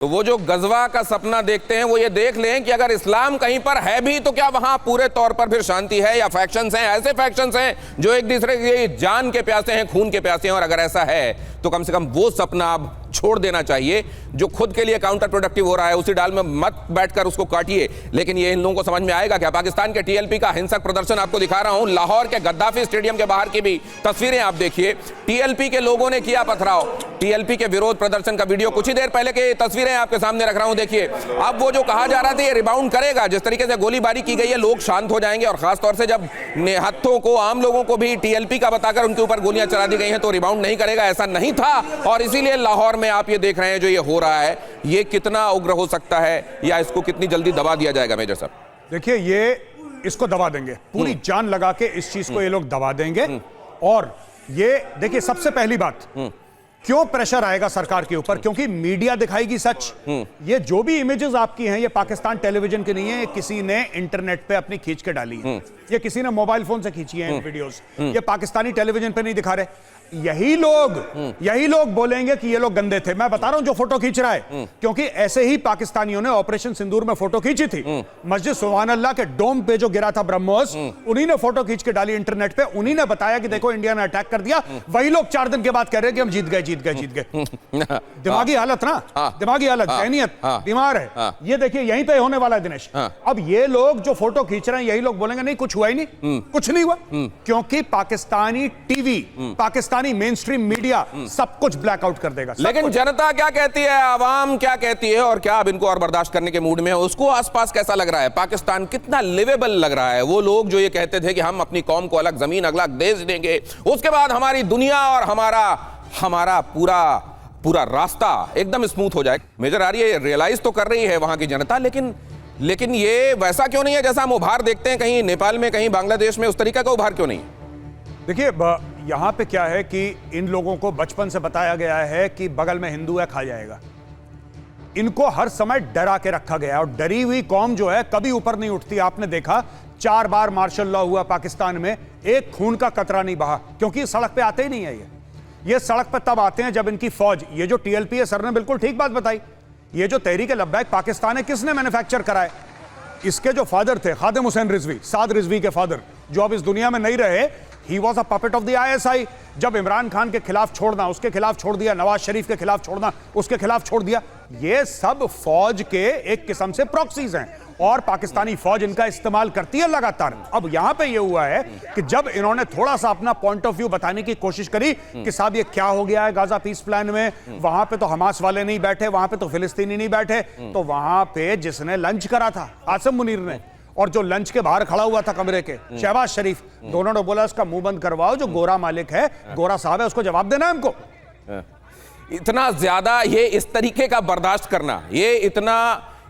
तो वो जो गजवा का सपना देखते हैं वो ये देख लें कि अगर इस्लाम कहीं पर है भी तो क्या वहां पूरे तौर पर फिर शांति है, या फैक्शंस हैं, ऐसे फैक्शंस हैं जो एक दूसरे की जान के प्यासे हैं, खून के प्यासे हैं। और अगर ऐसा है तो कम से कम वो सपना अब छोड़ देना चाहिए जो खुद के लिए काउंटर प्रोडक्टिव हो रहा है। उसी डाल में मत बैठकर उसको काटिए। लेकिन ये इन लोगों को समझ में आएगा क्या? पाकिस्तान के टीएलपी का हिंसक प्रदर्शन आपको दिखा रहा हूं, लाहौर के गद्दाफी स्टेडियम के बाहर की भी तस्वीरें आप देखिए। टीएलपी के लोगों ने किया पथराव, टीएलपी के विरोध प्रदर्शन का वीडियो कुछ ही देर पहले की तस्वीरें आपके सामने रख रहा हूं, देखिए। अब वो जो कहा जा रहा था ये रिबाउंड करेगा, जिस तरीके से गोलीबारी की गई है लोग शांत हो जाएंगे, और खासतौर से जब निहत्थों को, आम लोगों को भी टीएलपी का बताकर उनके ऊपर गोलियां चला दी गई हैं तो रिबाउंड नहीं करेगा, ऐसा नहीं था। और इसीलिए लाहौर में आप ये देख रहे हैं जो ये हो रहा है, ये कितना उग्र हो सकता है या इसको कितनी जल्दी दबा दिया जाएगा? मेजर साहब देखिए, ये इसको दबा देंगे, पूरी जान लगा के इस चीज को ये लोग दबा देंगे। और ये देखिए, सबसे पहली बात, क्यों प्रेशर आएगा सरकार के ऊपर? क्योंकि मीडिया दिखाएगी सच। ये जो भी इमेजेस आपकी हैं ये पाकिस्तान टेलीविजन की नहीं है, ये किसी ने इंटरनेट पे अपनी खींच के डाली है, ये किसी ने मोबाइल फोन से खींची है वीडियोस, ये पाकिस्तानी टेलीविजन पे नहीं दिखा रहे। यही लोग बोलेंगे कि ये लोग गंदे थे। मैं बता रहा हूं जो फोटो खींच रहा है, क्योंकि ऐसे ही पाकिस्तानियों ने ऑपरेशन सिंदूर में फोटो खींची थी। मस्जिद सुभान अल्लाह के डोम पे जो गिरा था ब्रह्मोस, उन्हीं ने फोटो खींच के डाली इंटरनेट पे, उन्हीं ने बताया कि देखो इंडिया ने अटैक कर दिया। वही लोग 4 दिन के बाद कह रहे हैं कि हम जीत गए। दिमागी हालत ना, दिमागी हालत, जहनियत बीमार है। ये देखिए यहीं पे होने वाला है दिनेश। अब ये लोग जो फोटो खींच रहे हैं यही लोग बोलेंगे नहीं कुछ हुआ ही नहीं, कुछ नहीं हुआ, क्योंकि Pakistani TV, Pakistani main stream media सब कुछ ब्लैकआउट कर देगा। लेकिन जनता क्या कहती है, आवाम क्या कहती है, और क्या अब इनको और बर्दाश्त करने के मूड में है? उसको आसपास कैसा लग रहा है? पाकिस्तान कितना लिवेबल लग रहा है? वो लोग जो ये कहते थे कि हम अपनी कौम को अलग जमीन, अलग देश देंगे, उसके बाद हमारी दुनिया और हमारा पूरा रास्ता एकदम स्मूथ हो जाए। मेजर आ रही है, रियलाइज तो कर रही है वहां की जनता, लेकिन ये वैसा क्यों नहीं है जैसा हम उभार देखते हैं कहीं नेपाल में, कहीं बांग्लादेश में? उस तरीका का उभार क्यों नहीं है? देखिए, यहां पे क्या है कि इन लोगों को बचपन से बताया गया है कि बगल में हिंदू है खा जाएगा। इनको हर समय डरा के रखा गया, और डरी हुई कौम जो है कभी ऊपर नहीं उठती। आपने देखा 4 बार मार्शल लॉ हुआ पाकिस्तान में, एक खून का कतरा नहीं बहा, क्योंकि सड़क पे आते ही नहीं है। ये सड़क पे तब आते हैं जब इनकी फौज, ये जो टीएलपी है, सर ने बिल्कुल ठीक बात बताई, ये जो तहरीक लब्बैक पाकिस्तान है किसने मैन्युफैक्चर कराए? इसके जो फादर थे खादिम हुसैन रिजवी, साद रिजवी के फादर, जो अब इस दुनिया में नहीं रहे, he was a puppet of the ISI। जब इमरान खान के खिलाफ छोड़ना, उसके खिलाफ छोड़ दिया, नवाज शरीफ के खिलाफ छोड़ना, उसके खिलाफ छोड़ दिया, ये सब फौज के एक किस्म से प्रॉक्सीज हैं, और पाकिस्तानी फौज इनका इस्तेमाल करती है लगातार। अब यहां पे ये हुआ है कि जब इन्होंने थोड़ा सा अपना पॉइंट ऑफ व्यू बताने की कोशिश करी कि साहब ये क्या हो गया है गाजा पीस प्लान में, वहां पे तो हमास वाले नहीं बैठे, वहां पे तो फिलिस्तीनी नहीं बैठे, तो वहां पे जिसने लंच करा था आसिम मुनीर ने, और जो लंच के बाहर खड़ा हुआ था कमरे के शहबाज शरीफ, दोनों ने बोला उसका मुंह बंद करवाओ, जो गोरा मालिक है, गोरा साहब है, उसको जवाब देना है हमको। इतना ज्यादा ये इस तरीके का बर्दाश्त करना, ये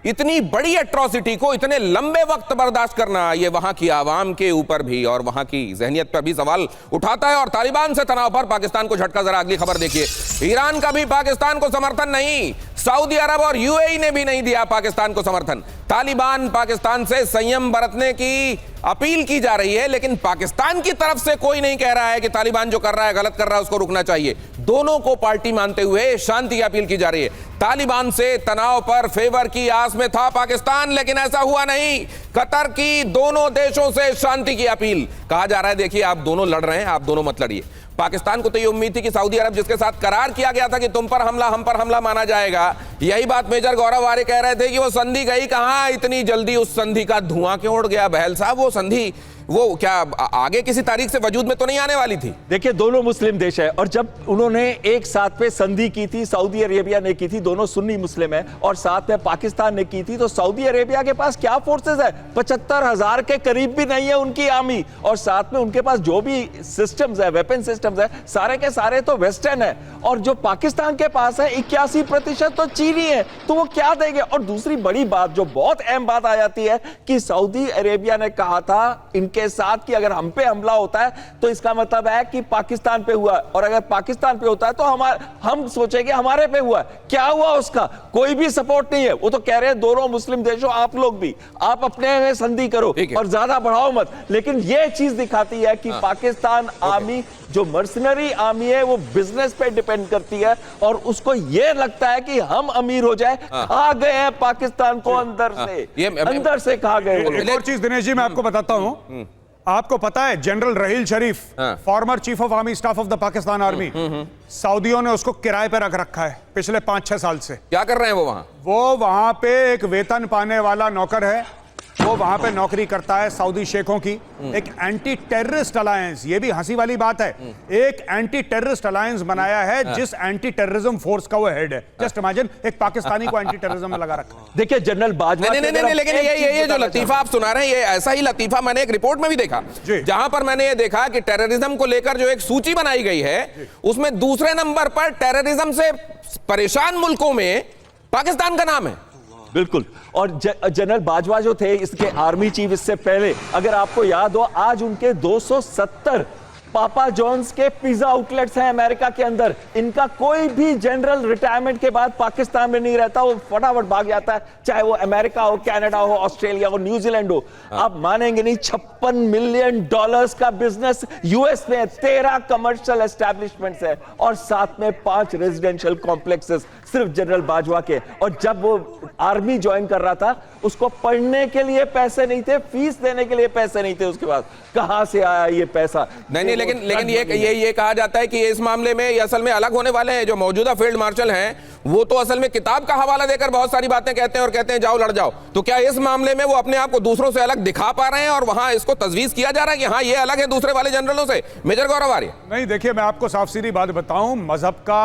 इतनी बड़ी एट्रॉसिटी को इतने लंबे वक्त बर्दाश्त करना, ये वहां की आवाम के ऊपर भी और वहां की जहनियत पर भी सवाल उठाता है। और तालिबान से तनाव पर पाकिस्तान को झटका, जरा अगली खबर देखिए। ईरान का भी पाकिस्तान को समर्थन नहीं, सऊदी अरब और UAE ने भी नहीं दिया पाकिस्तान को समर्थन। तालिबान पाकिस्तान से संयम बरतने की अपील की जा रही है, लेकिन पाकिस्तान की तरफ से कोई नहीं कह रहा है कि तालिबान जो कर रहा है गलत कर रहा है, उसको रुकना चाहिए। दोनों को पार्टी मानते हुए शांति की अपील की जा रही है। तालिबान से तनाव पर फेवर की आस में था पाकिस्तान, लेकिन ऐसा हुआ नहीं। कतर की दोनों देशों से शांति की अपील। कहा जा रहा है देखिए आप दोनों लड़ रहे हैं, आप दोनों मत लड़िए। पाकिस्तान को तो ये उम्मीद थी कि सऊदी अरब जिसके साथ करार किया गया था कि तुम पर हमला हम पर हमला माना जाएगा, यही बात मेजर गौरव आर्य कह रहे थे कि वो संधि गई कहां, इतनी जल्दी उस संधि का धुआं क्यों उड़ गया? बहल साहब, वो संधि वो क्या आगे किसी तारीख से वजूद में तो नहीं आने वाली थी? देखिए, दोनों मुस्लिम देश है, और जब उन्होंने एक साथ पे संधि की थी, सऊदी अरेबिया ने की थी, दोनों सुन्नी मुस्लिम है, और साथ में पाकिस्तान ने की थी, तो सऊदी अरेबिया के पास क्या फोर्सेस है? 75,000 के करीब भी नहीं है उनकी आर्मी, और साथ में उनके पास जो भी सिस्टम्स है, वेपन सिस्टम्स है, सारे के सारे तो वेस्टर्न है, और जो पाकिस्तान के पास है 81% तो चीनी है, तो वो क्या देंगे? और दूसरी बड़ी बात जो बहुत अहम बात आ जाती है कि सऊदी अरेबिया ने कहा था इनके के साथ कि अगर हम पे हमला होता है तो इसका मतलब है कि पाकिस्तान पे हुआ, और अगर पाकिस्तान पे होता है तो हम सोचेंगे हमारे पे हुआ। क्या हुआ उसका? कोई भी सपोर्ट नहीं है। वो तो कह रहे हैं दोनों मुस्लिम देशों, आप लोग भी, आप अपने में संधि करो और ज्यादा बढ़ाओ मत। लेकिन ये चीज दिखाती है कि पाकिस्तान आर्मी जो मर्सनरी आर्मी है वो बिजनेस पे डिपेंड करती है, और उसको ये लगता है कि हम अमीर हो जाए। खा गए हैं पाकिस्तान को अंदर से, अंदर से खा गए। एक और चीज दिनेश जी मैं आपको बताता हूं, आपको पता है general Raheel Sharif, former chief of army staff of the Pakistan army, सऊदियों ने उसको किराए पे रख रखा है पिछले 5-6 साल से। क्या कर रहे हैं वो वहां पे एक वेतन पाने वाला नौकर है, वो वहां पे नौकरी करता है सऊदी शेखों की। एक एंटी टेररिस्ट अलायंस, ये भी हंसी वाली बात है, एक एंटी टेररिस्ट अलायंस बनाया है जिस एंटी टेररिज्म फोर्स का वो हेड है। जस्ट इमेजिन, एक पाकिस्तानी को एंटी टेररिज्म में लगा रखा। देखिए जनरल बाजवा, नहीं, लेकिन ये जो लतीफा आप सुना रहे हैं, ये ऐसा ही लतीफा मैंने एक रिपोर्ट में भी देखा, जहां पर मैंने ये देखा कि टेररिज्म को लेकर जो एक सूची बनाई गई है, उसमें दूसरे नंबर पर टेररिज्म से परेशान मुल्कों में पाकिस्तान का नाम है। बिल्कुल। और जनरल बाजवा जो थे इसके आर्मी चीफ, इससे पहले अगर आपको याद हो, आज उनके 270 पापा जॉन्स के पिज्जा आउटलेट्स हैं अमेरिका के अंदर। इनका कोई भी जनरल रिटायरमेंट के बाद पाकिस्तान में नहीं रहता, वो फटाफट भाग जाता है, चाहे वो अमेरिका हो, कनाडा हो, ऑस्ट्रेलिया हो, न्यूजीलैंड हो। आप मानेंगे नहीं, $56 मिलियन का बिजनेस यूएस में, 13 कमर्शियल एस्टैब्लिशमेंट्स है और साथ में 5 रेजिडेंशियल कॉम्प्लेक्सेस सिर्फ जनरल बाजवा के। और जब वो आर्मी ज्वाइन कर रहा था, उसको पढ़ने के लिए पैसे नहीं थे, फीस देने के लिए पैसे नहीं थे उसके पास। कहां से आया ये पैसा? नहीं, लेकिन ये कहा जाता है कि इस मामले में ये असल में अलग होने वाले हैं। जो मौजूदा फील्ड मार्शल हैं वो तो असल में किताब का हवाला देकर बहुत सारी बातें कहते हैं और कहते हैं जाओ लड़ जाओ। तो क्या इस मामले में वो अपने आप को दूसरों से अलग दिखा पा रहे हैं और वहां इसको तजवीज किया जा रहा है कि हाँ ये अलग है दूसरे वाले जनरलों से? मेजर गौरव आर्य। नहीं, देखिए मैं आपको साफ सीधी बात बताऊं, मजहब का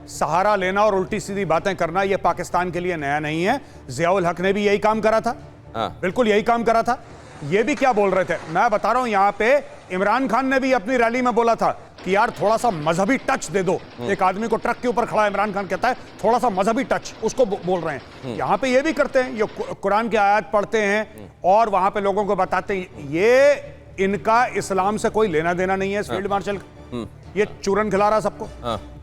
सहारा लेना और उल्टी सीधी बातें करना ये पाकिस्तान के लिए नया नहीं है। जियाउल हक ने भी यही काम करा था, बिल्कुल यही काम करा था। ये भी क्या बोल रहे थे, मैं बता रहा हूं, यहां पे इमरान खान ने भी अपनी रैली में बोला था कि यार थोड़ा सा मजहबी टच दे दो। एक आदमी को ट्रक के ऊपर खड़ा इमरान खान कहता है थोड़ा सा मजहबी टच, उसको बोल रहे हैं। यहां पे ये भी करते हैं, ये कुरान की आयत पढ़ते हैं और वहां पे लोगों को बताते हैं। ये इनका इस्लाम से कोई लेना देना नहीं है। फील्ड मार्शल ये चूरन खिला रहा सबको,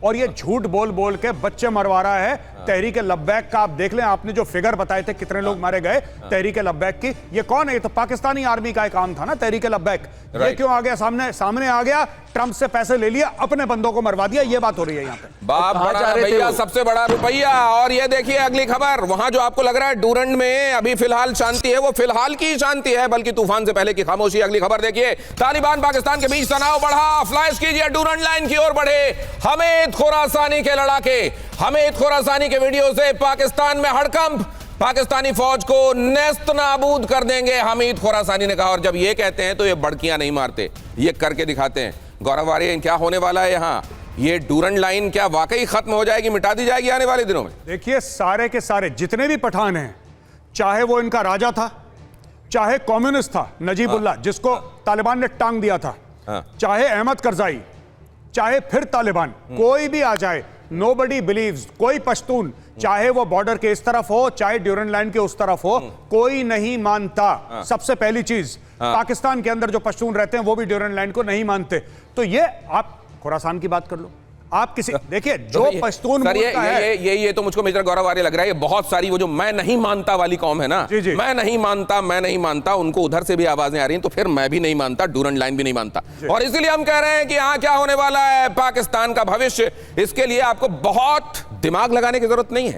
और ये झूठ बोल बोल के बच्चे मरवा रहा है। तहरीक लब्बैक का आप देख लें, आपने जो फिगर बताए थे कितने लोग मारे गए तहरीक लब्बैक की, ये कौन है? ये तो पाकिस्तानी आर्मी का एक काम था ना तहरीक लब्बैक। ये क्यों आ गया सामने आ गया? ट्रंप से पैसे ले लिया, अपने बंदों को मरवा दिया। ये बात हो रही है यहाँ पे। बाप बड़ा भैया, सबसे बड़ा रुपया। और ये देखिए अगली खबर, वहां जो आपको लग रहा है डूरंड में अभी फिलहाल शांति है, वो फिलहाल की शांति है, बल्कि तूफान से पहले की खामोशी। अगली खबर देखिए, तालिबान पाकिस्तान के बीच तनाव बढ़ा। फ्लैश कीजिए, डूरंड लाइन की ओर बढ़े हमीद खुरासानी के लड़ाके। हमीद खुरासानी के वीडियो से पाकिस्तान में हड़कंप, पाकिस्तानी फौज को नेस्त नाबूद कर देंगे, हमीद खुरासानी ने कहा। और जब ये कहते हैं तो ये बड़कियां नहीं मारते, ये करके दिखाते हैं। गौरव आर्य, क्या होने वाला है यहाँ? ये डूरंड लाइन क्या वाकई खत्म हो जाएगी, मिटा दी जाएगी आने वाले दिनों में? देखिए सारे के सारे जितने भी पठान हैं, चाहे वो इनका राजा था, चाहे कम्युनिस्ट था नजीबुल्लाह जिसको तालिबान ने टांग दिया था, चाहे अहमद करजाई, चाहे फिर तालिबान, कोई भी आ जाए, नोबडी बिलीव्स, कोई पश्तून, चाहे वो बॉर्डर के इस तरफ हो चाहे ड्यूरंड लाइन के उस तरफ हो, कोई नहीं मानता। सबसे पहली चीज, पाकिस्तान के अंदर जो पश्तून रहते हैं वो भी ड्यूरंड लाइन को नहीं मानते। तो ये आप खुरासान की बात कर लो, आप किसी देखिए जो पश्तून ये तो मुझको मेजर गौरव आर्य लग रहा है, ये बहुत सारी वो जो मैं नहीं मानता वाली कौम है ना, मैं नहीं मानता, उनको उधर से भी आवाजें आ रही हैं, तो फिर मैं भी नहीं मानता, डूरंड लाइन भी नहीं मानता। और इसीलिए हम कह रहे हैं कि हाँ क्या होने वाला है पाकिस्तान का भविष्य, इसके लिए आपको बहुत दिमाग लगाने की जरूरत नहीं है।